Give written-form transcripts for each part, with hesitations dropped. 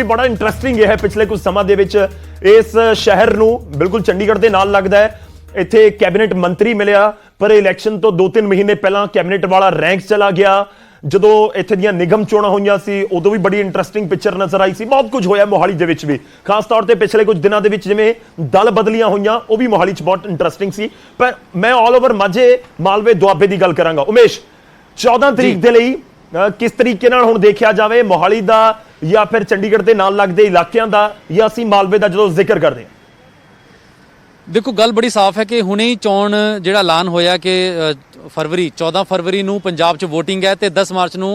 बड़ा इंटरेस्टिंग है पिछले कुछ सਮਾं दे विच इस शहर नूं बिल्कुल चंडीगढ़ दे नाल लगदा है। इत्थे कैबिनेट मंत्री मिलिया पर इलैक्शन तो 2-3 महीने पहला कैबिनेट वाला रैंक चला गया। ਜਦੋਂ ਇੱਥੇ ਦੀਆਂ ਨਿਗਮ ਚੋਣਾਂ ਹੋਈਆਂ ਸੀ ਉਦੋਂ ਵੀ ਬੜੀ ਇੰਟਰਸਟਿੰਗ ਪਿਕਚਰ ਨਜ਼ਰ ਆਈ ਸੀ। ਬਹੁਤ ਕੁਝ ਹੋਇਆ ਮੋਹਾਲੀ ਦੇ ਵਿੱਚ ਵੀ, ਖਾਸ ਤੌਰ ਤੇ ਪਿਛਲੇ ਕੁਝ ਦਿਨਾਂ ਦੇ ਵਿੱਚ ਜਿਵੇਂ ਦਲ ਬਦਲੀਆਂ ਹੋਈਆਂ ਉਹ ਵੀ ਮੋਹਾਲੀ 'ਚ ਬਹੁਤ ਇੰਟਰਸਟਿੰਗ ਸੀ। ਪਰ ਮੈਂ ਆਲ ਓਵਰ ਮਾਝੇ ਮਾਲਵੇ ਦੁਆਬੇ ਦੀ ਗੱਲ ਕਰਾਂਗਾ। ਉਮੇਸ਼, 14 ਤਰੀਕ ਦੇ ਲਈ ਕਿਸ ਤਰੀਕੇ ਨਾਲ ਹੁਣ ਦੇਖਿਆ ਜਾਵੇ ਮੋਹਾਲੀ ਦਾ ਜਾਂ ਫਿਰ ਚੰਡੀਗੜ੍ਹ ਦੇ ਨਾਲ ਲੱਗਦੇ ਇਲਾਕਿਆਂ ਦਾ, ਜਾਂ ਅਸੀਂ ਮਾਲਵੇ ਦਾ ਜਦੋਂ ਜ਼ਿਕਰ ਕਰਦੇ ਹਾਂ? देखो गल बड़ी साफ है कि हुणे ही चोण जिहड़ा ऐलान होया कि फरवरी 14 फरवरी नूं पंजाब च वोटिंग है तो 10 मार्च नूं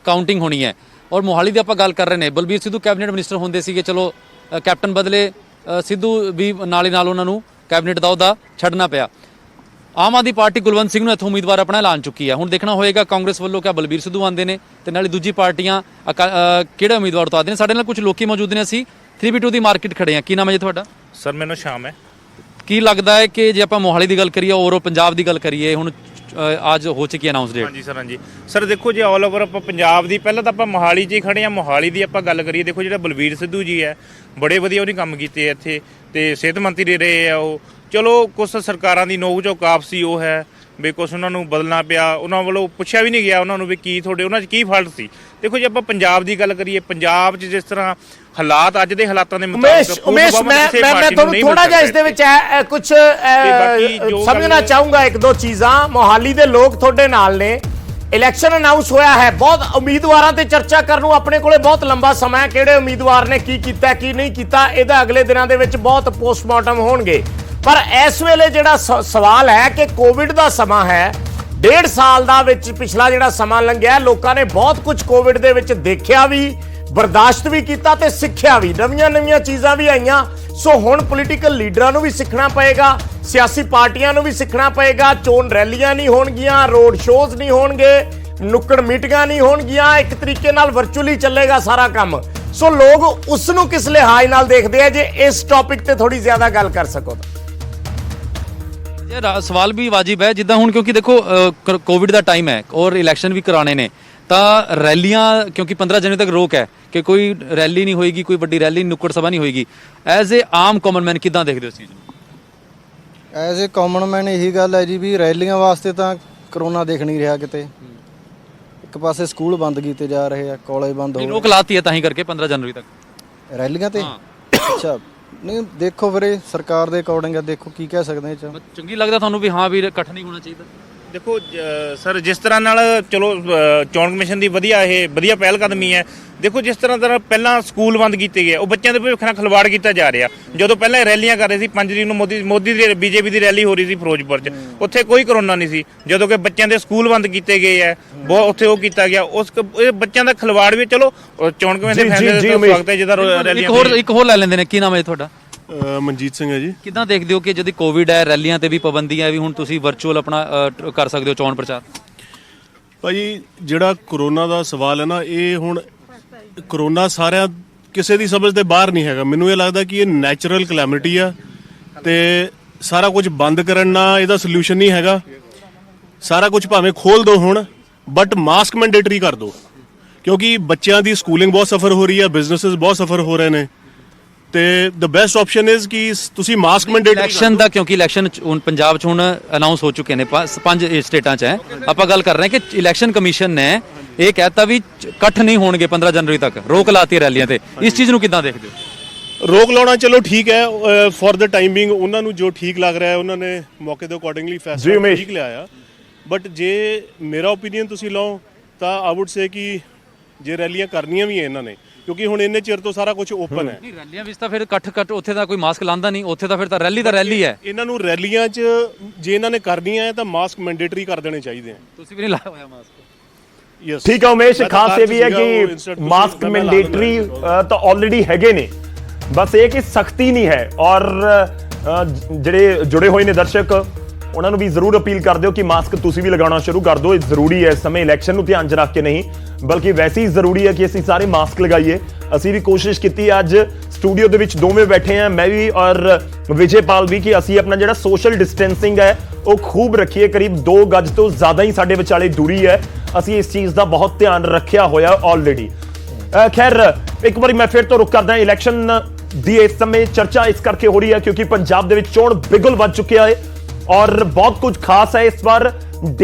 काउंटिंग होनी है। और मोहाली दी आपां गल कर रहे हैं, बलबीर सिद्धू कैबिनेट मिनिस्टर होंदे सीगे, चलो कैप्टन बदले सिद्धू भी नाल ही नाल उन्हां नूं कैबिनेट दा अहुदा छड्डना पिया। आम आदमी पार्टी कुलवंत सिंह नूं इत्थों उम्मीदवार अपना ऐलान चुकी है। हुण देखना होएगा कांग्रेस वल्लों क्या बलबीर सिद्धू आंदे ने ते नाले दूजी पार्टियां किहड़े उम्मीदवार उतारदे ने। साडे नाल कुछ लोकी मौजूद ने, असीं 3B2 दी मार्केट खड़े हां। की नाम है जी तुहाडा? सर मैनूं शाम है। ਕੀ ਲੱਗਦਾ ਹੈ ਕਿ ਜੇ ਆਪਾਂ ਮੋਹਾਲੀ ਦੀ ਗੱਲ ਕਰੀਏ ਔਰ ਪੰਜਾਬ ਦੀ ਗੱਲ ਕਰੀਏ, ਹੁਣ ਅੱਜ ਹੋ ਚੁੱਕੀ ਅਨਾਉਂਸ ਡੇਟ? ਹਾਂਜੀ ਸਰ, ਹਾਂਜੀ ਸਰ। ਦੇਖੋ ਜੇ ਆਲ ਓਵਰ ਆਪਾਂ ਪੰਜਾਬ ਦੀ, ਪਹਿਲਾਂ ਤਾਂ ਆਪਾਂ ਮੋਹਾਲੀ 'ਚ ਹੀ ਖੜੇ ਹਾਂ। ਮੋਹਾਲੀ ਦੀ ਆਪਾਂ ਗੱਲ ਕਰੀਏ, ਦੇਖੋ ਜਿਹੜਾ ਬਲਬੀਰ ਸਿੱਧੂ ਜੀ ਹੈ ਬੜੇ ਵਧੀਆ ਉਹਨੇ ਕੰਮ ਕੀਤੇ ਇੱਥੇ, ਤੇ ਸਿਹਤ ਮੰਤਰੀ ਰਹੇ ਆ ਉਹ। ਚਲੋ ਕੁਛ ਸਰਕਾਰਾਂ ਦੀ ਨੋਕ ਝੋਕ ਆਪਸੀ ਉਹ ਹੈ ਵੀ ਕੁਛ ਉਹਨਾਂ ਨੂੰ ਬਦਲਣਾ ਪਿਆ, ਉਹਨਾਂ ਵੱਲੋਂ ਪੁੱਛਿਆ ਵੀ ਨਹੀਂ ਗਿਆ ਉਹਨਾਂ ਨੂੰ ਵੀ ਕੀ ਤੁਹਾਡੇ ਉਹਨਾਂ 'ਚ ਕੀ ਫਾਲਟ ਸੀ। ਦੇਖੋ ਜੇ ਆਪਾਂ ਪੰਜਾਬ ਦੀ ਗੱਲ ਕਰੀਏ, ਪੰਜਾਬ 'ਚ ਜਿਸ ਤਰ੍ਹਾਂ ਹਾਲਾਤ ਅੱਜ ਦੇ ਹਾਲਾਤਾਂ ਦੇ ਮੁਤਾਬਕ ਉਮੇਸ਼ ਮੈਂ ਤੁਹਾਨੂੰ ਥੋੜਾ ਜਿਹਾ ਇਸ ਦੇ ਵਿੱਚ ਕੁਝ ਸਮਝਣਾ ਚਾਹੂੰਗਾ। ਇੱਕ ਦੋ ਚੀਜ਼ਾਂ, ਮੋਹਾਲੀ ਦੇ ਲੋਕ ਤੁਹਾਡੇ ਨਾਲ ਨੇ। ਇਲੈਕਸ਼ਨ ਅਨਾਉਂਸ ਹੋਇਆ ਹੈ, ਬਹੁਤ ਉਮੀਦਵਾਰਾਂ ਤੇ ਚਰਚਾ ਕਰਨ ਨੂੰ ਆਪਣੇ ਕੋਲੇ ਬਹੁਤ ਲੰਬਾ ਸਮਾਂ ਹੈ। ਕਿਹੜੇ ਉਮੀਦਵਾਰ ਨੇ ਕੀ ਕੀਤਾ ਕੀ ਨਹੀਂ ਕੀਤਾ ਇਹਦਾ ਅਗਲੇ ਦਿਨਾਂ ਦੇ ਵਿੱਚ ਬਹੁਤ ਪੋਸਟਮਾਰਟਮ ਹੋਣਗੇ। ਪਰ ਇਸ ਵੇਲੇ ਜਿਹੜਾ ਸਵਾਲ ਹੈ ਕਿ ਕੋਵਿਡ ਦਾ ਸਮਾਂ ਹੈ, 1.5 ਸਾਲ ਦਾ ਵਿੱਚ ਪਿਛਲਾ ਜਿਹੜਾ ਸਮਾਂ ਲੰਘਿਆ, ਲੋਕਾਂ ਨੇ ਬਹੁਤ ਕੁਝ ਕੋਵਿਡ ਦੇ ਵਿੱਚ ਦੇਖਿਆ ਵੀ, ਬਰਦਾਸ਼ਤ ਵੀ ਕੀਤਾ ਤੇ ਸਿੱਖਿਆ ਵੀ, ਨਵੀਆਂ ਚੀਜ਼ਾਂ ਵੀ ਆਈਆਂ। ਸੋ ਹੁਣ ਪੋਲੀਟੀਕਲ ਲੀਡਰਾਂ ਨੂੰ ਵੀ ਸਿੱਖਣਾ ਪਏਗਾ, ਸਿਆਸੀ ਪਾਰਟੀਆਂ ਨੂੰ ਵੀ ਸਿੱਖਣਾ ਪਏਗਾ। ਚੋਣ ਰੈਲੀਆਂ ਨਹੀਂ ਹੋਣਗੀਆਂ, ਰੋਡ ਸ਼ੋਜ਼ ਨਹੀਂ ਹੋਣਗੇ, ਨੁੱਕੜ ਮੀਟਿੰਗਾਂ ਨਹੀਂ ਹੋਣਗੀਆਂ, ਇੱਕ ਤਰੀਕੇ ਨਾਲ ਵਰਚੁਅਲੀ ਚੱਲੇਗਾ ਸਾਰਾ ਕੰਮ। ਸੋ ਲੋਕ ਉਸ ਨੂੰ ਕਿਸ ਲਿਹਾਜ਼ ਨਾਲ ਦੇਖਦੇ ਆ? ਜੇ ਇਸ ਟੌਪਿਕ ਤੇ ਥੋੜੀ ਜ਼ਿਆਦਾ ਗੱਲ ਕਰ ਸਕੋ ਤਾਂ। ਸਵਾਲ ਵੀ ਵਾਜਿਬ ਹੈ, ਜਿੱਦਾਂ ਹੁਣ ਕਿਉਂਕਿ ਦੇਖੋ ਕੋਵਿਡ ਦਾ ਟਾਈਮ ਹੈ ਔਰ ਇਲੈਕਸ਼ਨ ਵੀ ਕਰਾਣੇ ਨੇ, ਤਾਂ ਰੈਲੀਆਂ ਕਿਉਂਕਿ 15 ਜਨਵਰੀ ਤੱਕ ਰੋਕ ਹੈ ਕਿ ਕੋਈ ਰੈਲੀ ਨਹੀਂ ਹੋਏਗੀ, ਕੋਈ ਵੱਡੀ ਰੈਲੀ ਨੁੱਕੜ ਸਭਾ ਨਹੀਂ ਹੋਏਗੀ। ਐਜ਼ ਏ ਆਮ ਕਾਮਨ ਮੈਨ ਕਿੱਦਾਂ ਦੇਖਦੇ ਹੋ ਇਸ ਚੀਜ਼ ਨੂੰ? ਐਜ਼ ਏ ਕਾਮਨ ਮੈਨ ਇਹੀ ਗੱਲ ਹੈ ਜੀ ਵੀ ਰੈਲੀਆਂ ਵਾਸਤੇ ਤਾਂ ਕਰੋਨਾ ਦੇਖ ਨਹੀਂ ਰਿਹਾ ਕਿਤੇ। ਇੱਕ ਪਾਸੇ ਸਕੂਲ ਬੰਦ ਕੀਤੇ ਜਾ ਰਹੇ ਆ, ਕਾਲਜ ਬੰਦ ਹੋ ਗਏ, ਰੋਕ ਲਾਤੀ ਹੈ ਤਾਂ ਹੀ ਕਰਕੇ 15 ਜਨਵਰੀ ਤੱਕ ਰੈਲੀਆਂ ਤੇ। ਅੱਛਾ, ਨਹੀਂ ਦੇਖੋ ਵੀਰੇ ਸਰਕਾਰ ਦੇ ਅਕੋਰਡਿੰਗ ਆ, ਦੇਖੋ ਕੀ ਕਹਿ ਸਕਦੇ ਆ। ਚੰਗੀ ਲੱਗਦਾ ਤੁਹਾਨੂੰ ਵੀ ਹਾਂ ਵੀ ਇਕੱਠ ਨਹੀਂ ਹੋਣਾ ਚਾਹੀਦਾ? ਦੇਖੋ ਸਰ, ਜਿਸ ਤਰ੍ਹਾਂ ਨਾਲ ਚਲੋ ਚੋਣ ਕਮਿਸ਼ਨ ਦੀ ਵਧੀਆ ਪਹਿਲ ਕਦਮੀ ਹੈ। ਦੇਖੋ ਜਿਸ ਤਰ੍ਹਾਂ ਪਹਿਲਾਂ ਸਕੂਲ ਬੰਦ ਕੀਤੇ ਗਏ, ਉਹ ਬੱਚਿਆਂ ਦੇ ਭਵਿੱਖ ਨਾਲ ਖਿਲਵਾੜ ਕੀਤਾ ਜਾ ਰਿਹਾ। ਜਦੋਂ ਪਹਿਲਾਂ ਰੈਲੀਆਂ ਕਰ ਰਹੇ ਸੀ, 5 ਤਰੀਕ ਨੂੰ ਮੋਦੀ ਦੀ BJP ਦੀ ਰੈਲੀ ਹੋ ਰਹੀ ਸੀ ਫਿਰੋਜ਼ਪੁਰ 'ਚ, ਉੱਥੇ ਕੋਈ ਕਰੋਨਾ ਨਹੀਂ ਸੀ। ਜਦੋਂ ਕਿ ਬੱਚਿਆਂ ਦੇ ਸਕੂਲ ਬੰਦ ਕੀਤੇ ਗਏ ਹੈ, ਬਹੁਤ ਉੱਥੇ ਉਹ ਕੀਤਾ ਗਿਆ। ਉਸ ਬੱਚਿਆਂ ਦਾ ਖਿਲਵਾੜ ਵੀ ਚਲੋ ਚੋਣ ਕਮਿਸ਼ਨ ਦੇ ਫੈਸਲੇ ਦਾ ਸਵਾਗਤ ਹੈ। ਜਦੋਂ ਰੈਲੀਆਂ ਇੱਕ ਹੋਰ ਲੈ ਲੈਂਦੇ ਨੇ। ਕੀ ਨਾਮ ਹੈ ਤੁਹਾਡਾ? ਮਨਜੀਤ ਸਿੰਘ ਹੈ ਜੀ। ਕਿੱਦਾਂ ਦੇਖਦੇ ਹੋ ਕਿ ਜਦੋਂ ਕੋਵਿਡ ਹੈ, ਰੈਲੀਆਂ ਤੇ ਵੀ ਪਾਬੰਦੀ ਹੈ, ਵੀ ਹੁਣ ਤੁਸੀਂ ਵਰਚੁਅਲ ਆਪਣਾ ਕਰ ਸਕਦੇ ਹੋ ਚੋਣ ਪ੍ਰਚਾਰ? ਭਾਜੀ ਜਿਹੜਾ ਕਰੋਨਾ ਦਾ ਸਵਾਲ ਹੈ ਨਾ, ਇਹ ਹੁਣ ਕਰੋਨਾ ਸਾਰਿਆਂ ਕਿਸੇ ਦੀ ਸਮਝ ਦੇ ਬਾਹਰ ਨਹੀਂ ਹੈਗਾ। ਮੈਨੂੰ ਇਹ ਲੱਗਦਾ ਕਿ ਇਹ ਨੈਚੁਰਲ ਕਲੈਮਿਟੀ ਆ ਤੇ ਸਾਰਾ ਕੁਝ ਬੰਦ ਕਰਨ ਨਾਲ ਇਹਦਾ ਸੋਲੂਸ਼ਨ ਨਹੀਂ ਹੈਗਾ। ਸਾਰਾ ਕੁਝ ਭਾਵੇਂ ਖੋਲ ਦੋ ਹੁਣ, ਬਟ ਮਾਸਕ ਮੈਂਡੇਟਰੀ ਕਰ ਦੋ, ਕਿਉਂਕਿ ਬੱਚਿਆਂ ਦੀ ਸਕੂਲਿੰਗ ਬਹੁਤ ਸਫਰ ਹੋ ਰਹੀ ਹੈ, ਬਿਜ਼ਨੈਸਸ ਬਹੁਤ ਸਫਰ ਹੋ ਰਹੇ ਨੇ। ਤੇ ਦ ਬੈਸਟ ਆਪਸ਼ਨ ਇਜ਼ ਕਿ ਤੁਸੀਂ ਮਾਸਕ ਮੈਂਡੇਟਰੀ ਇਲੈਕਸ਼ਨ ਦਾ, ਕਿਉਂਕਿ ਇਲੈਕਸ਼ਨ ਹੁਣ ਪੰਜਾਬ 'ਚ ਹੁਣ ਅਨਾਉਂਸ ਹੋ ਚੁੱਕੇ ਨੇ, 5 ਸਟੇਟਾਂ 'ਚ ਹੈ। ਆਪਾਂ ਗੱਲ ਕਰ ਰਹੇ ਹਾਂ ਕਿ ਇਲੈਕਸ਼ਨ ਕਮਿਸ਼ਨ ਨੇ ਇਹ ਕਹਿਤਾ ਵੀ ਇਕੱਠ ਨਹੀਂ ਹੋਣਗੇ 15 ਜਨਵਰੀ ਤੱਕ, ਰੋਕ ਲਾਤੀ ਰੈਲੀਆਂ ਤੇ। ਇਸ ਚੀਜ਼ ਨੂੰ ਕਿੱਦਾਂ ਦੇਖਦੇ ਹੋ? ਰੋਕ ਲਾਉਣਾ ਚਲੋ ਠੀਕ ਹੈ, ਫॉर द ਟਾਈਮਿੰਗ ਉਹਨਾਂ ਨੂੰ ਜੋ ਠੀਕ ਲੱਗ ਰਿਹਾ ਹੈ ਉਹਨਾਂ ਨੇ ਮੌਕੇ ਦੇ ਅਕੋਰਡਿੰਗਲੀ ਫੈਸਲਾ ਠੀਕ ਲਿਆ ਆ। ਬਟ ਜੇ ਮੇਰਾ ਓਪੀਨੀਅਨ ਤੁਸੀਂ ਲਓ ਤਾਂ ਆਈ ਵੁੱਡ ਸੇ ਕਿ ਜੇ ਰੈਲੀਆਂ ਕਰਨੀਆਂ ਵੀ ਹੈ ਇਹਨਾਂ ਨੇ, ਕਿਉਂਕਿ ਹੁਣ ਇੰਨੇ ਚਿਰ ਤੋਂ ਸਾਰਾ ਕੁਝ ਓਪਨ ਹੈ। ਨਹੀਂ ਰੈਲੀਆਂ ਵਿੱਚ ਤਾਂ ਫਿਰ ਇਕੱਠ ਉੱਥੇ ਤਾਂ ਕੋਈ ਮਾਸਕ ਲਾਂਦਾ ਨਹੀਂ, ਉੱਥੇ ਤਾਂ ਫਿਰ ਤਾਂ ਰੈਲੀ ਤਾਂ ਰੈਲੀ ਹੈ। ਇਹਨਾਂ ਨੂੰ ਰੈਲੀਆਂ 'ਚ ਜੇ ਇਹਨਾਂ ਨੇ ਕਰਨੀਆਂ ਹੈ ਤਾਂ ਮਾਸਕ ਮੈਂਡੇਟਰੀ ਕਰ ਦੇਣੇ ਚਾਹੀਦੇ ਆ। ਤੁਸੀਂ ਵੀ ਨਹੀਂ ਲਾਇਆ ਹੋਇਆ ਮਾਸਕ? ਯੈਸ ਠੀਕ ਹੈ ਉਮੇਸ਼, ਖਾਸ ਇਹ ਵੀ ਹੈ ਕਿ ਮਾਸਕ ਮੈਂਡੇਟਰੀ ਤਾਂ ਆਲਰੇਡੀ ਹੈਗੇ ਨੇ, ਬਸ ਇਹ ਕਿ ਸਖਤੀ ਨਹੀਂ ਹੈ। ਔਰ ਜਿਹੜੇ ਜੁੜੇ ਹੋਏ ਨੇ ਦਰਸ਼ਕ, ਉਹਨਾਂ ਨੂੰ ਵੀ ਜ਼ਰੂਰ ਅਪੀਲ ਕਰ ਦਿਓ ਕਿ ਮਾਸਕ ਤੁਸੀਂ ਵੀ ਲਗਾਉਣਾ ਸ਼ੁਰੂ ਕਰ ਦਿਓ। ਇਹ ਜ਼ਰੂਰੀ ਹੈ ਇਸ ਸਮੇਂ, ਇਲੈਕਸ਼ਨ ਨੂੰ ਧਿਆਨ 'ਚ ਰੱਖ ਕੇ ਨਹੀਂ ਬਲਕਿ ਵੈਸੇ ਹੀ ਜ਼ਰੂਰੀ ਹੈ ਕਿ ਅਸੀਂ ਸਾਰੇ ਮਾਸਕ ਲਗਾਈਏ। ਅਸੀਂ ਵੀ ਕੋਸ਼ਿਸ਼ ਕੀਤੀ ਅੱਜ ਸਟੂਡੀਓ ਦੇ ਵਿੱਚ ਦੋਵੇਂ ਬੈਠੇ ਹਾਂ, ਮੈਂ ਵੀ ਔਰ ਵਿਜੇਪਾਲ ਵੀ, ਕਿ ਅਸੀਂ ਆਪਣਾ ਜਿਹੜਾ ਸੋਸ਼ਲ ਡਿਸਟੈਂਸਿੰਗ ਹੈ ਉਹ ਖੂਬ ਰੱਖੀਏ। ਕਰੀਬ 2 ਗਜ ਤੋਂ ਜ਼ਿਆਦਾ ਹੀ ਸਾਡੇ ਵਿਚਾਲੇ ਦੂਰੀ ਹੈ। ਅਸੀਂ ਇਸ ਚੀਜ਼ ਦਾ ਬਹੁਤ ਧਿਆਨ ਰੱਖਿਆ ਹੋਇਆ ਆਲਰੇਡੀ। ਖੈਰ ਇੱਕ ਵਾਰੀ ਮੈਂ ਫਿਰ ਤੋਂ ਰੁਕ ਕਰਦਾ। ਇਲੈਕਸ਼ਨ ਦੀ ਇਸ ਸਮੇਂ ਚਰਚਾ ਇਸ ਕਰਕੇ ਹੋ ਰਹੀ ਹੈ ਕਿਉਂਕਿ ਪੰਜਾਬ ਦੇ ਵਿੱਚ ਚੋਣ ਬਿਗੁਲ ਵੱਜ ਚੁੱਕਿਆ ਹੈ ਔਰ ਬਹੁਤ ਕੁਝ ਖਾਸ ਹੈ ਇਸ ਵਾਰ।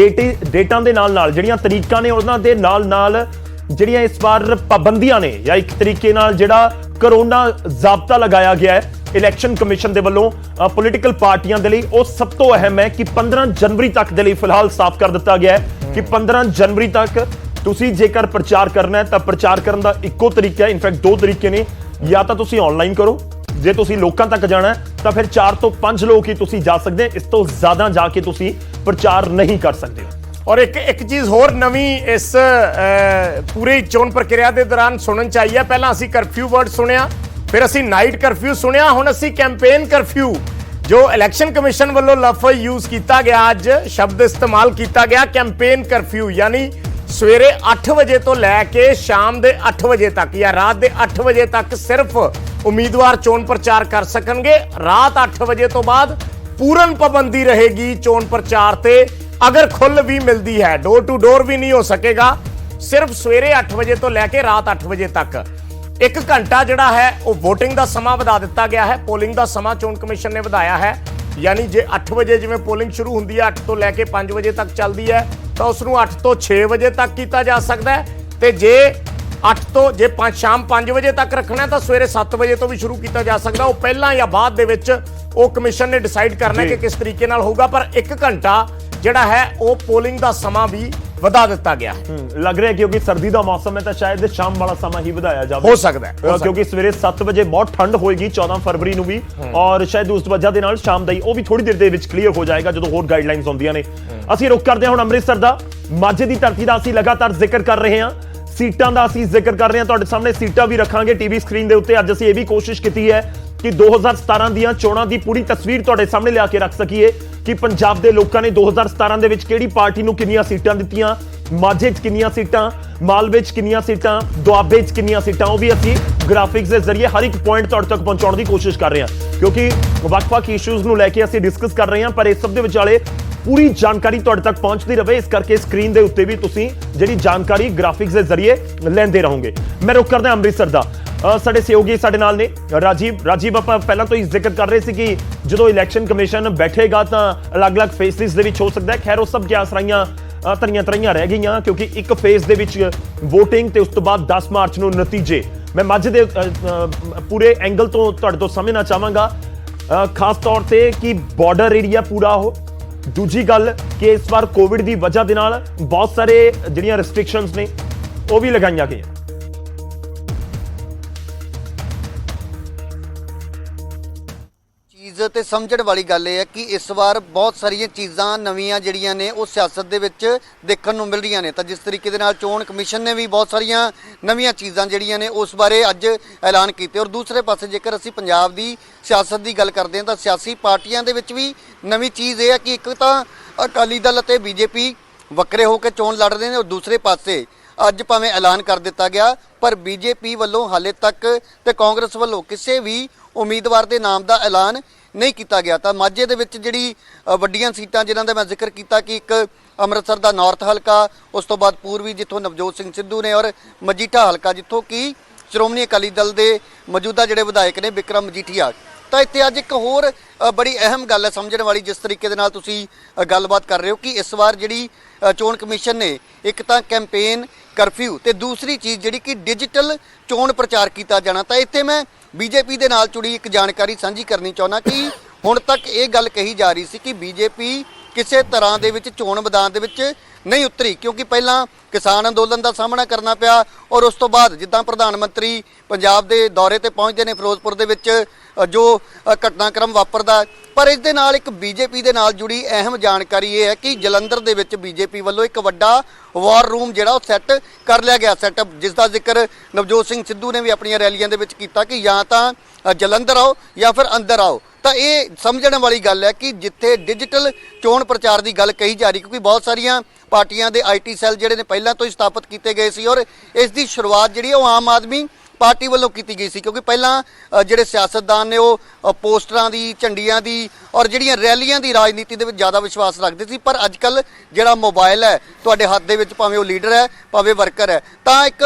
ਡੇਟਾਂ ਦੇ ਨਾਲ ਜਿਹੜੀਆਂ ਤਰੀਕਾਂ ਨੇ ਉਹਨਾਂ ਦੇ ਨਾਲ ਜਿਹੜੀਆਂ ਇਸ ਵਾਰ ਪਾਬੰਦੀਆਂ ਨੇ ਜਾਂ ਇੱਕ ਤਰੀਕੇ ਨਾਲ ਜਿਹੜਾ ਕਰੋਨਾ ਜ਼ਾਬਤਾ ਲਗਾਇਆ ਗਿਆ ਹੈ ਇਲੈਕਸ਼ਨ ਕਮਿਸ਼ਨ ਦੇ ਵੱਲੋਂ ਪੋਲੀਟੀਕਲ ਪਾਰਟੀਆਂ ਦੇ ਲਈ, ਉਹ ਸਭ ਤੋਂ ਅਹਿਮ ਹੈ ਕਿ 15 ਜਨਵਰੀ ਤੱਕ ਦੇ ਲਈ ਫਿਲਹਾਲ ਸਾਫ਼ ਕਰ ਦਿੱਤਾ ਗਿਆ ਹੈ ਕਿ 15 ਜਨਵਰੀ ਤੱਕ ਤੁਸੀਂ ਜੇਕਰ ਪ੍ਰਚਾਰ ਕਰਨਾ ਹੈ ਤਾਂ ਪ੍ਰਚਾਰ ਕਰਨ ਦਾ ਇੱਕੋ ਤਰੀਕਾ ਹੈ। ਇਨਫੈਕਟ ਦੋ ਤਰੀਕੇ ਨੇ, ਜਾਂ ਤਾਂ ਤੁਸੀਂ ਆਨਲਾਈਨ ਕਰੋ, ਜੇ ਤੁਸੀਂ ਲੋਕਾਂ ਤੱਕ ਜਾਣਾ ਹੈ ਤਾਂ ਫਿਰ 4 ਤੋਂ 5 ਲੋਕ ਹੀ ਤੁਸੀਂ ਜਾ ਸਕਦੇ ਹੋ, ਇਸ ਤੋਂ ਜ਼ਿਆਦਾ ਜਾ ਕੇ ਤੁਸੀਂ ਪ੍ਰਚਾਰ ਨਹੀਂ ਕਰ ਸਕਦੇ ਹੋ। ਔਰ ਇੱਕ ਚੀਜ਼ ਹੋਰ ਨਵੀਂ ਇਸ ਪੂਰੀ ਚੋਣ ਪ੍ਰਕਿਰਿਆ ਦੇ ਦੌਰਾਨ ਸੁਣਨ ਚ ਆਈ ਹੈ। ਪਹਿਲਾਂ ਅਸੀਂ ਕਰਫਿਊ ਵਰਡ ਸੁਣਿਆ, ਫਿਰ ਅਸੀਂ ਨਾਈਟ ਕਰਫਿਊ ਸੁਣਿਆ, ਹੁਣ ਅਸੀਂ ਕੈਂਪੇਨ ਕਰਫਿਊ ਜੋ ਇਲੈਕਸ਼ਨ ਕਮਿਸ਼ਨ ਵੱਲੋਂ ਲਫ਼ਜ਼ ਯੂਜ਼ ਕੀਤਾ ਗਿਆ, ਅੱਜ ਸ਼ਬਦ ਇਸਤੇਮਾਲ ਕੀਤਾ ਗਿਆ ਕੈਂਪੇਨ ਕਰਫਿਊ, ਯਾਨੀ ਸਵੇਰੇ 8 ਵਜੇ ਤੋਂ ਲੈ ਕੇ ਸ਼ਾਮ ਦੇ 8 ਵਜੇ ਤੱਕ ਜਾਂ ਰਾਤ ਦੇ 8 ਵਜੇ ਤੱਕ ਸਿਰਫ ਉਮੀਦਵਾਰ ਚੋਣ ਪ੍ਰਚਾਰ ਕਰ ਸਕਣਗੇ। ਰਾਤ 8 ਵਜੇ ਤੋਂ ਬਾਅਦ ਪੂਰਨ ਪਾਬੰਦੀ ਰਹੇਗੀ ਚੋਣ ਪ੍ਰਚਾਰ ਤੇ। ਅਗਰ ਖੁੱਲ ਵੀ ਮਿਲਦੀ ਹੈ, ਡੋਰ ਟੂ ਡੋਰ ਵੀ ਨਹੀਂ ਹੋ ਸਕੇਗਾ, ਸਿਰਫ ਸਵੇਰੇ 8 ਵਜੇ ਤੋਂ ਲੈ ਕੇ ਰਾਤ 8 ਵਜੇ ਤੱਕ 1 ਘੰਟਾ ਜਿਹੜਾ ਹੈ ਉਹ VOTING ਦਾ ਸਮਾਂ ਵਧਾ ਦਿੱਤਾ ਗਿਆ ਹੈ। ਪੋਲਿੰਗ ਦਾ ਸਮਾਂ ਚੋਣ ਕਮਿਸ਼ਨ ਨੇ ਵਧਾਇਆ ਹੈ, ਯਾਨੀ ਜੇ 8 ਵਜੇ ਜਿਵੇਂ ਪੋਲਿੰਗ ਸ਼ੁਰੂ ਹੁੰਦੀ ਹੈ 8 ਤੋਂ ਲੈ ਕੇ 5 ਵਜੇ ਤੱਕ ਚੱਲਦੀ ਹੈ ਤਾਂ ਉਸ ਨੂੰ 8 ਤੋਂ 6 ਵਜੇ ਤੱਕ ਕੀਤਾ ਜਾ ਸਕਦਾ ਹੈ, ਤੇ ਜੇ 8 ਤੋਂ ਜੇ ਸ਼ਾਮ 5 ਵਜੇ ਤੱਕ ਰੱਖਣਾ ਹੈ ਤਾਂ ਸਵੇਰੇ 7 ਵਜੇ ਤੋਂ ਵੀ ਸ਼ੁਰੂ ਕੀਤਾ ਜਾ ਸਕਦਾ। ਉਹ ਪਹਿਲਾਂ ਜਾਂ ਬਾਅਦ ਦੇ ਵਿੱਚ ਉਹ ਕਮਿਸ਼ਨ ਨੇ ਡਿਸਾਈਡ ਕਰਨਾ ਹੈ ਕਿ ਕਿਸ ਤਰੀਕੇ ਨਾਲ ਹੋਊਗਾ, ਪਰ 1 ਘੰਟਾ ਜਿਹੜਾ ਹੈ ਉਹ ਪੋਲਿੰਗ ਦਾ ਸਮਾਂ ਵੀ ਵਧਾ ਦਿੱਤਾ ਗਿਆ ਹੈ। ਲੱਗ ਰਿਹਾ ਕਿਉਂਕਿ ਸਰਦੀ ਦਾ ਮੌਸਮ ਹੈ ਤਾਂ ਸ਼ਾਇਦ ਸ਼ਾਮ ਵਾਲਾ ਸਮਾਂ ਹੀ ਵਧਾਇਆ ਜਾਵੇ, ਹੋ ਸਕਦਾ ਹੈ ਕਿਉਂਕਿ ਸਵੇਰੇ 7 ਵਜੇ ਬਹੁਤ ਠੰਡ ਹੋਏਗੀ 14 ਫਰਵਰੀ ਨੂੰ ਵੀ, ਔਰ ਸ਼ਾਇਦ ਉਸ ਵਜ੍ਹਾ ਦੇ ਨਾਲ ਸ਼ਾਮ ਦਾ ਹੀ ਉਹ ਵੀ ਥੋੜੀ ਦੇਰ ਦੇ ਵਿੱਚ ਕਲੀਅਰ ਹੋ ਜਾਏਗਾ ਜਦੋਂ ਹੋਰ ਗਾਈਡਲਾਈਨਸ ਆਉਂਦੀਆਂ ਨੇ। ਅਸੀਂ ਰੁਕ ਕਰਦੇ ਹਾਂ ਹੁਣ ਅੰਮ੍ਰਿਤਸਰ ਦਾ। ਮਾਝੇ ਦੀ ਧਰਤੀ ਦਾ ਅਸੀਂ ਲਗਾਤਾਰ ਜ਼ਿਕਰ ਕਰ ਰਹੇ ਹਾਂ, ਸੀਟਾਂ ਦਾ ਅਸੀਂ ਜ਼ਿਕਰ ਕਰ ਰਹੇ ਹਾਂ, ਤੁਹਾਡੇ ਸਾਹਮਣੇ ਸੀਟਾਂ ਵੀ ਰੱਖਾਂਗੇ ਟੀਵੀ ਸਕਰੀਨ ਦੇ ਉੱਤੇ। ਅੱਜ ਅਸੀਂ ਇਹ ਵੀ ਕੋਸ਼ਿਸ਼ ਕੀਤੀ ਹੈ ਕਿ 2017 ਦੀਆਂ ਚੋਣਾਂ ਦੀ ਪੂਰੀ ਤਸਵੀਰ ਤੁਹਾਡੇ ਸਾਹਮਣੇ ਲਿਆ ਕੇ ਰੱਖ ਸਕੀਏ ਕਿ ਪੰਜਾਬ ਦੇ ਲੋਕਾਂ ਨੇ 2017 ਦੇ ਵਿੱਚ ਕਿਹੜੀ ਪਾਰਟੀ ਨੂੰ ਕਿੰਨੀਆਂ ਸੀਟਾਂ ਦਿੱਤੀਆਂ, ਮਾਝੇ 'ਚ ਕਿੰਨੀਆਂ ਸੀਟਾਂ, ਮਾਲਵੇ 'ਚ ਕਿੰਨੀਆਂ ਸੀਟਾਂ, ਦੁਆਬੇ 'ਚ ਕਿੰਨੀਆਂ ਸੀਟਾਂ, ਉਹ ਵੀ ਅਸੀਂ ਗ੍ਰਾਫਿਕਸ ਦੇ ਜ਼ਰੀਏ ਹਰ ਇੱਕ ਪੁਆਇੰਟ ਤੁਹਾਡੇ ਤੱਕ ਪਹੁੰਚਾਉਣ ਦੀ ਕੋਸ਼ਿਸ਼ ਕਰ ਰਹੇ ਹਾਂ ਕਿਉਂਕਿ ਵੱਖ-ਵੱਖ ਇਸ਼ੂਜ਼ ਨੂੰ ਲੈ ਕੇ ਅਸੀਂ ਡਿਸਕਸ ਕਰ ਰਹੇ ਹਾਂ, ਪਰ ਇਸ ਸਭ ਦੇ ਵਿਚਾਲੇ ਪੂਰੀ ਜਾਣਕਾਰੀ ਤੁਹਾਡੇ ਤੱਕ ਪਹੁੰਚਦੀ ਰਹੇ, ਇਸ ਕਰਕੇ ਸਕਰੀਨ ਦੇ ਉੱਤੇ ਵੀ ਤੁਸੀਂ ਜਿਹੜੀ ਜਾਣਕਾਰੀ ਗ੍ਰਾਫਿਕਸ ਦੇ ਜ਼ਰੀਏ ਲੈਂਦੇ ਰਹੋਗੇ। ਮੈਂ ਰੁਕ ਕਰਦਾ ਅੰਮ੍ਰਿਤਸਰ ਦਾ। ਸਾਡੇ ਸਹਿਯੋਗੀ ਸਾਡੇ ਨਾਲ ਨੇ ਰਾਜੀਵ ਆਪਾਂ ਪਹਿਲਾਂ ਤੋਂ ਹੀ ਜ਼ਿਕਰ ਕਰ ਰਹੇ ਸੀ ਕਿ ਜਦੋਂ ਇਲੈਕਸ਼ਨ ਕਮਿਸ਼ਨ ਬੈਠੇਗਾ ਤਾਂ ਅਲੱਗ-ਅਲੱਗ ਫੇਸਿਸ ਦੇ ਵਿੱਚ ਹੋ ਸਕਦਾ ਹੈ। ਖੈਰ ਉਹ ਸਭ ਕਿਆ ਸਰਾਈਆਂ ਤਰੀਆਂ ਰਹਿ ਗਈਆਂ ਕਿਉਂਕਿ ਇੱਕ ਫੇਜ਼ ਦੇ ਵਿੱਚ VOTING ਤੇ ਉਸ ਤੋਂ ਬਾਅਦ 10 ਮਾਰਚ ਨੂੰ ਨਤੀਜੇ। ਮੈਂ ਮਾਝੇ ਦੇ ਪੂਰੇ ਐਂਗਲ ਤੋਂ ਤੁਹਾਡੇ ਤੋਂ ਸਮਝਣਾ ਚਾਹਾਂਗਾ, ਖਾਸ ਤੌਰ ਤੇ ਕਿ ਬਾਰਡਰ ਏਰੀਆ ਪੂਰਾ ਹੋ। ਦੂਜੀ ਗੱਲ ਕਿ ਇਸ ਵਾਰ ਕੋਵਿਡ ਦੀ ਵਜ੍ਹਾ ਦੇ ਨਾਲ ਬਹੁਤ ਸਾਰੇ ਜਿਹੜੀਆਂ ਰੈਸਟ੍ਰਿਕਸ਼ਨਸ ਨੇ ਉਹ ਵੀ ਲਗਾਈਆਂ ਗਈਆਂ। ਚੀਜ਼ ਤੇ ਸਮਝਣ ਵਾਲੀ ਗੱਲ ਇਹ ਹੈ ਕਿ ਇਸ ਵਾਰ ਬਹੁਤ ਸਾਰੀਆਂ ਚੀਜ਼ਾਂ ਨਵੀਆਂ ਜਿਹੜੀਆਂ ਨੇ ਉਹ ਸਿਆਸਤ ਦੇ ਵਿੱਚ ਦੇਖਣ ਨੂੰ ਮਿਲ ਰਹੀਆਂ ਨੇ। ਤਾਂ ਜਿਸ ਤਰੀਕੇ ਦੇ ਨਾਲ ਚੋਣ ਕਮਿਸ਼ਨ ਨੇ ਵੀ ਬਹੁਤ ਸਾਰੀਆਂ ਨਵੀਆਂ ਚੀਜ਼ਾਂ ਜਿਹੜੀਆਂ ਨੇ ਉਸ ਬਾਰੇ ਅੱਜ ਐਲਾਨ ਕੀਤੇ। ਔਰ ਦੂਸਰੇ ਪਾਸੇ ਜੇਕਰ ਅਸੀਂ ਪੰਜਾਬ ਦੀ ਸਿਆਸਤ ਦੀ ਗੱਲ ਕਰਦੇ ਹਾਂ ਤਾਂ ਸਿਆਸੀ ਪਾਰਟੀਆਂ ਦੇ ਵਿੱਚ ਵੀ ਨਵੀਂ ਚੀਜ਼ ਇਹ ਹੈ ਕਿ ਇੱਕ ਤਾਂ ਅਕਾਲੀ ਦਲ ਅਤੇ BJP ਵੱਖਰੇ ਹੋ ਕੇ ਚੋਣ ਲੜ ਰਹੇ ਨੇ, ਔਰ ਦੂਸਰੇ ਪਾਸੇ ਅੱਜ ਭਾਵੇਂ ਐਲਾਨ ਕਰ ਦਿੱਤਾ ਗਿਆ ਪਰ BJP ਵੱਲੋਂ ਹਾਲੇ ਤੱਕ ਤੇ ਕਾਂਗਰਸ ਵੱਲੋਂ ਕਿਸੇ ਵੀ ਉਮੀਦਵਾਰ ਦੇ ਨਾਮ ਦਾ ਐਲਾਨ ਨਹੀਂ ਕੀਤਾ ਗਿਆ। ਤਾਂ ਮਾਝੇ ਦੇ ਵਿੱਚ ਜਿਹੜੀ ਵੱਡੀਆਂ ਸੀਟਾਂ ਜਿਨ੍ਹਾਂ ਦਾ ਮੈਂ ਜ਼ਿਕਰ ਕੀਤਾ ਕਿ ਇੱਕ ਅੰਮ੍ਰਿਤਸਰ ਦਾ ਨਾਰਥ ਹਲਕਾ, ਉਸ ਤੋਂ ਬਾਅਦ ਪੂਰਬੀ ਜਿੱਥੋਂ ਨਵਜੋਤ ਸਿੰਘ ਸਿੱਧੂ ਨੇ, ਔਰ ਮਜੀਠਾ ਹਲਕਾ ਜਿੱਥੋਂ ਕਿ ਸ਼੍ਰੋਮਣੀ ਅਕਾਲੀ ਦਲ ਦੇ ਮੌਜੂਦਾ ਜਿਹੜੇ ਵਿਧਾਇਕ ਨੇ ਬਿਕਰਮ ਮਜੀਠੀਆ। ਤਾਂ ਇੱਥੇ ਅੱਜ ਇੱਕ ਹੋਰ ਬੜੀ ਅਹਿਮ ਗੱਲ ਹੈ ਸਮਝਣ ਵਾਲੀ, ਜਿਸ ਤਰੀਕੇ ਦੇ ਨਾਲ ਤੁਸੀਂ ਗੱਲਬਾਤ ਕਰ ਰਹੇ ਹੋ ਕਿ ਇਸ ਵਾਰ ਜਿਹੜੀ ਚੋਣ ਕਮਿਸ਼ਨ ਨੇ ਇੱਕ ਤਾਂ ਕੈਂਪੇਨ ਕਰਫਿਊ ਤੇ ਦੂਸਰੀ ਚੀਜ਼ ਜਿਹੜੀ ਕਿ ਡਿਜੀਟਲ ਚੋਣ ਪ੍ਰਚਾਰ ਕੀਤਾ ਜਾਣਾ। ਤਾਂ ਇੱਥੇ ਮੈਂ BJP ਦੇ ਨਾਲ ਜੁੜੀ ਇੱਕ ਜਾਣਕਾਰੀ ਸਾਂਝੀ ਕਰਨੀ ਚਾਹੁੰਦਾ ਕਿ ਹੁਣ ਤੱਕ ਇਹ ਗੱਲ ਕਹੀ ਜਾ ਰਹੀ ਸੀ ਕਿ BJP ਕਿਸੇ ਤਰ੍ਹਾਂ ਦੇ ਵਿੱਚ ਚੋਣ ਮੈਦਾਨ ਦੇ ਵਿੱਚ ਨਹੀਂ ਉਤਰੀ ਕਿਉਂਕਿ ਪਹਿਲਾਂ ਕਿਸਾਨ ਅੰਦੋਲਨ ਦਾ ਸਾਹਮਣਾ ਕਰਨਾ ਪਿਆ ਔਰ ਉਸ ਤੋਂ ਬਾਅਦ ਜਿੱਦਾਂ ਪ੍ਰਧਾਨ ਮੰਤਰੀ ਪੰਜਾਬ ਦੇ ਦੌਰੇ ਤੇ ਪਹੁੰਚਦੇ ਨੇ ਫਿਰੋਜ਼ਪੁਰ ਦੇ ਵਿੱਚ ਜੋ ਘਟਨਾਕ੍ਰਮ ਵਾਪਰਦਾ। ਪਰ ਇਸ ਦੇ ਨਾਲ ਇੱਕ BJP ਦੇ ਨਾਲ ਜੁੜੀ ਅਹਿਮ ਜਾਣਕਾਰੀ ਇਹ ਹੈ ਕਿ ਜਲੰਧਰ ਦੇ ਵਿੱਚ BJP ਵੱਲੋਂ ਇੱਕ ਵੱਡਾ ਵਾਰ ਰੂਮ ਜਿਹੜਾ ਉਹ ਸੈੱਟ ਕਰ ਲਿਆ ਗਿਆ ਸੈਟਅਪ, ਜਿਸ ਦਾ ਜ਼ਿਕਰ ਨਵਜੋਤ ਸਿੰਘ ਸਿੱਧੂ ਨੇ ਵੀ ਆਪਣੀਆਂ ਰੈਲੀਆਂ ਦੇ ਵਿੱਚ ਕੀਤਾ ਕਿ ਜਾਂ ਤਾਂ ਜਲੰਧਰ ਆਓ ਜਾਂ ਫਿਰ ਅੰਦਰ ਆਓ। ਤਾਂ ਇਹ ਸਮਝਣ ਵਾਲੀ ਗੱਲ ਹੈ ਕਿ ਜਿੱਥੇ ਡਿਜੀਟਲ ਚੋਣ ਪ੍ਰਚਾਰ ਦੀ ਗੱਲ ਕਹੀ ਜਾ ਰਹੀ ਕਿਉਂਕਿ ਬਹੁਤ ਸਾਰੀਆਂ ਪਾਰਟੀਆਂ ਦੇ IT ਸੈੱਲ ਜਿਹੜੇ ਨੇ ਪਹਿਲਾਂ ਤੋਂ ਹੀ ਸਥਾਪਿਤ ਕੀਤੇ ਗਏ ਸੀ ਔਰ ਇਸ ਦੀ ਸ਼ੁਰੂਆਤ ਜਿਹੜੀ ਉਹ ਆਮ ਆਦਮੀ ਪਾਰਟੀ ਵੱਲੋਂ ਕੀਤੀ ਗਈ ਸੀ, ਕਿਉਂਕਿ ਪਹਿਲਾਂ ਜਿਹੜੇ ਸਿਆਸਤਦਾਨ ਨੇ ਉਹ ਪੋਸਟਰਾਂ ਦੀ, ਝੰਡੀਆਂ ਦੀ ਔਰ ਜਿਹੜੀਆਂ ਰੈਲੀਆਂ ਦੀ ਰਾਜਨੀਤੀ ਦੇ ਵਿੱਚ ਜ਼ਿਆਦਾ ਵਿਸ਼ਵਾਸ ਰੱਖਦੇ ਸੀ। ਪਰ ਅੱਜ ਕੱਲ ਜਿਹੜਾ ਮੋਬਾਈਲ ਹੈ ਤੁਹਾਡੇ ਹੱਥ ਦੇ ਵਿੱਚ, ਭਾਵੇਂ ਉਹ ਲੀਡਰ ਹੈ ਭਾਵੇਂ ਵਰਕਰ ਹੈ, ਤਾਂ ਇੱਕ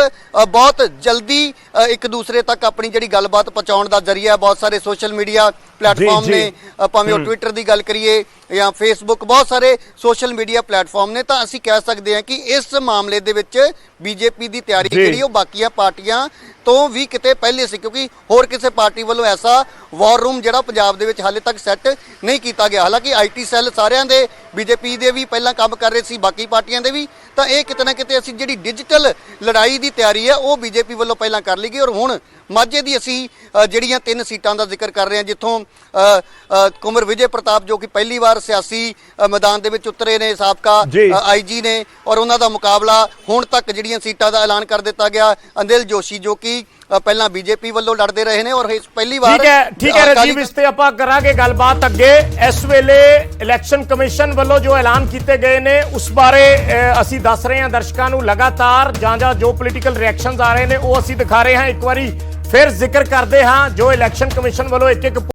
ਬਹੁਤ ਜਲਦੀ ਇੱਕ ਦੂਸਰੇ ਤੱਕ ਆਪਣੀ ਜਿਹੜੀ ਗੱਲਬਾਤ ਪਹੁੰਚਾਉਣ ਦਾ ਜ਼ਰੀਆ ਬਹੁਤ ਸਾਰੇ ਸੋਸ਼ਲ ਮੀਡੀਆ ਪਲੇਟਫਾਰਮ ਨੇ, ਭਾਵੇਂ ਉਹ ਟਵਿੱਟਰ ਦੀ ਗੱਲ ਕਰੀਏ ਜਾਂ ਫੇਸਬੁੱਕ, ਬਹੁਤ ਸਾਰੇ ਸੋਸ਼ਲ ਮੀਡੀਆ ਪਲੇਟਫਾਰਮ ਨੇ। ਤਾਂ ਅਸੀਂ ਕਹਿ ਸਕਦੇ ਹਾਂ ਕਿ ਇਸ ਮਾਮਲੇ ਦੇ ਵਿੱਚ ਬੀਜੇਪੀ ਦੀ ਤਿਆਰੀ ਜਿਹੜੀ ਉਹ ਬਾਕੀਆਂ ਪਾਰਟੀਆਂ ਤੋਂ ਵੀ ਕਿਤੇ ਪਹਿਲੇ ਸੀ, ਕਿਉਂਕਿ ਹੋਰ ਕਿਸੇ ਪਾਰਟੀ ਵੱਲੋਂ ਐਸਾ ਵਾਰ ਰੂਮ ਜਿਹੜਾ ਪੰਜਾਬ ਦੇ ਵਿੱਚ ਹਾਲੇ ਤੱਕ ਸੈੱਟ ਨਹੀਂ ਕੀਤਾ ਗਿਆ। ਹਾਲਾਂਕਿ ਆਈਟੀ ਸੈੱਲ ਸਾਰਿਆਂ ਦੇ, ਬੀਜੇਪੀ ਦੇ ਵੀ ਪਹਿਲਾਂ ਕੰਮ ਕਰ ਰਹੇ ਸੀ, ਬਾਕੀ ਪਾਰਟੀਆਂ ਦੇ ਵੀ, ਤਾਂ ਇਹ ਕਿਤੇ ਨਾ ਕਿਤੇ ਅਸੀਂ ਜਿਹੜੀ ਡਿਜੀਟਲ ਲੜਾਈ ਦੀ ਤਿਆਰੀ ਹੈ ਉਹ ਬੀਜੇਪੀ ਵੱਲੋਂ ਪਹਿਲਾਂ ਕਰ ਲਈ ਗਈ। ਔਰ ਹੁਣ ਮਾਝੇ ਦੀ ਅਸੀਂ ਜਿਹੜੀਆਂ 3 ਸੀਟਾਂ ਦਾ ਜ਼ਿਕਰ ਕਰ ਰਹੇ ਹਾਂ, ਜਿੱਥੋਂ ਕੁੰਵਰ ਵਿਜੇ ਪ੍ਰਤਾਪ ਜੋ ਕਿ ਪਹਿਲੀ ਵਾਰ ਸਿਆਸੀ ਮੈਦਾਨ ਦੇ ਵਿੱਚ ਉਤਰੇ ਨੇ, ਸਾਬਕਾ ਆਈਜੀ ਨੇ, ਔਰ ਉਹਨਾਂ ਦਾ ਮੁਕਾਬਲਾ ਹੁਣ ਤੱਕ ਜਿਹੜੀਆਂ ਸੀਟਾਂ ਦਾ ਐਲਾਨ ਕਰ ਦਿੱਤਾ ਗਿਆ, ਅਨਿਲ ਜੋਸ਼ੀ ਜੋ ਕਿ ਪਹਿਲਾਂ ਬੀਜੇਪੀ ਵੱਲੋਂ ਲੜਦੇ ਰਹੇ ਨੇ ਔਰ ਇਸ ਪਹਿਲੀ ਵਾਰ ਠੀਕ ਹੈ ਰਾਜੀਵ, ਇਸ ਤੇ ਆਪਾਂ ਕਰਾਂਗੇ ਗੱਲਬਾਤ ਅੱਗੇ। ਇਸ ਵੇਲੇ ਇਲੈਕਸ਼ਨ ਕਮਿਸ਼ਨ ਵੱਲੋਂ ਜੋ ਐਲਾਨ ਕੀਤੇ ਗਏ ਨੇ ਉਸ ਬਾਰੇ ਅਸੀਂ ਦੱਸ ਰਹੇ ਹਾਂ ਦਰਸ਼ਕਾਂ ਨੂੰ। ਲਗਾਤਾਰ ਜਾਂ ਜੋ ਪੋਲੀਟੀਕਲ ਰਿਐਕਸ਼ਨਸ ਆ ਰਹੇ ਨੇ ਉਹ ਅਸੀਂ ਦਿਖਾ ਰਹੇ ਹਾਂ। ਇੱਕ ਵਾਰੀ ਫਿਰ ਜ਼ਿਕਰ ਕਰਦੇ ਹਾਂ ਜੋ ਇਲੈਕਸ਼ਨ ਕਮਿਸ਼ਨ ਵੱਲੋਂ ਇੱਕ